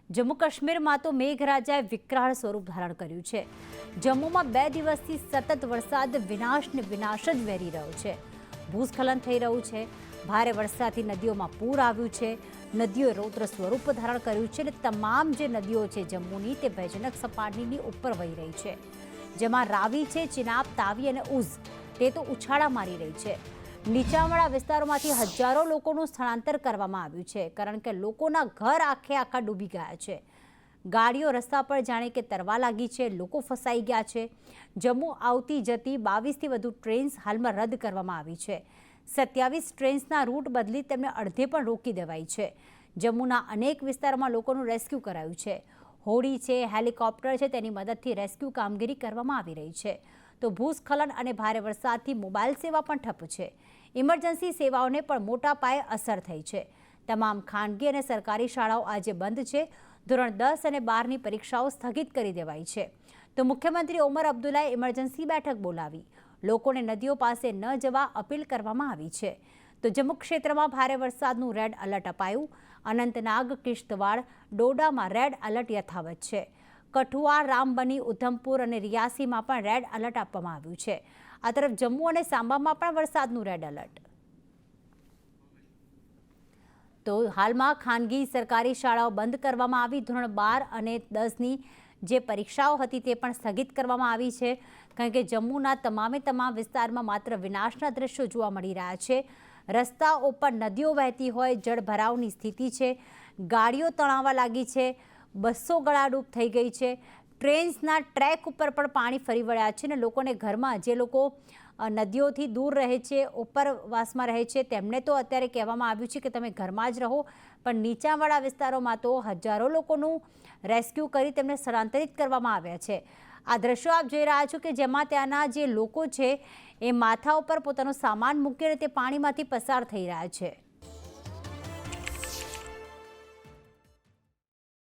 જમ્મુ કાશ્મીરમાં તો મેઘરાજાએ વિકરાળ સ્વરૂપ ધારણ કર્યું છે। જમ્મુમાં 2 દિવસથી સતત વરસાદ વિનાશ જ વેરી રહ્યો છે। ભૂસ્ખલન થઈ રહ્યું છે। ભારે વરસાદથી નદીઓમાં પૂર આવ્યું છે। નદીઓએ રૌદ્ર સ્વરૂપ ધારણ કર્યું છે અને તમામ જે નદીઓ છે જમ્મુની તે ભયજનક સપાટીની ઉપર વહી રહી છે, જેમાં રાવી છે, ચિનાબ, તાવી અને ઉઝ તે તો ઉછાળા મારી રહી છે। નીચાણવાળા વિસ્તારોમાંથી હજારો લોકોનું સ્થળાંતર કરવામાં આવ્યું છે, કારણ કે લોકોના ઘર આખા ડૂબી ગયા છે। ગાડીઓ રસ્તા પર જાણે કે તરવા લાગી છે, લોકો ફસાઈ ગયા છે। જમ્મુ આવતી જતી 22થી વધુ ટ્રેન્સ હાલમાં રદ કરવામાં આવી છે। 27 ટ્રેન્સના રૂટ બદલી તેમને અડધે પણ રોકી દેવાઈ છે। જમ્મુના અનેક વિસ્તારોમાં લોકોનું રેસ્ક્યુ કરાયું છે। હોડી છે, હેલિકોપ્ટર છે, તેની મદદથી રેસ્ક્યુ કામગીરી કરવામાં આવી રહી છે। તો ભૂસ્ખલન અને ભારે વરસાદથી મોબાઈલ સેવા પણ ઠપ છે। ઇમરજન્સી સેવાઓને પણ મોટા પાયે અસર થઈ છે। તમામ ખાનગી અને સરકારી શાળાઓ આજે બંધ છે। ધોરણ 10 અને 12ની પરીક્ષાઓ સ્થગિત કરી દેવાઈ છે। તો મુખ્યમંત્રી ઓમર અબ્દુલ્લાએ ઇમરજન્સી બેઠક બોલાવી લોકોને નદીઓ પાસે ન જવા અપીલ કરવામાં આવી છે। તો જમ્મુ ક્ષેત્રમાં ભારે વરસાદનું રેડ એલર્ટ અપાયું। અનંતનાગ, કિશ્તવાડ, ડોડામાં રેડ એલર્ટ યથાવત છે। કઠુઆ, રામબની, ઉધમપુર અને રિયાસીમાં પણ રેડ એલર્ટ આપવામાં આવ્યું છે। આ તરફ જમ્મુ અને સાંબામાં પણ વરસાદનું રેડ એલર્ટ। તો હાલમાં ખાનગી સરકારી શાળાઓ બંધ કરવામાં આવી। ધોરણ 12 અને 10ની જે પરીક્ષાઓ હતી તે પણ સ્થગિત કરવામાં આવી છે, કારણ કે જમ્મુના તમામ વિસ્તારમાં માત્ર વિનાશના દ્રશ્યો જોવા મળી રહ્યા છે। રસ્તાઓ પર નદીઓ વહેતી હોય, જળભરાવની સ્થિતિ છે, ગાડીઓ તણાવા લાગી છે, બસો ગળાડૂબ થઈ ગઈ છે, ટ્રેન્સના ટ્રેક ઉપર પણ પાણી ફરી વળ્યા છે અને લોકોને ઘરમાં જે લોકો નદીઓથી દૂર રહે છે, ઉપરવાસમાં રહે છે, તેમને તો અત્યારે કહેવામાં આવ્યું છે કે તમે ઘરમાં જ રહો, પણ નીચાણવાળા વિસ્તારોમાં તો હજારો લોકોનું રેસ્ક્યુ કરી તેમને સ્થળાંતરિત કરવામાં આવ્યા છે। આ દ્રશ્યો આપ જોઈ રહ્યા છો કે જેમાં ત્યાંના જે લોકો છે એ માથા ઉપર પોતાનો સામાન મૂકીને તે પાણીમાંથી પસાર થઈ રહ્યા છે।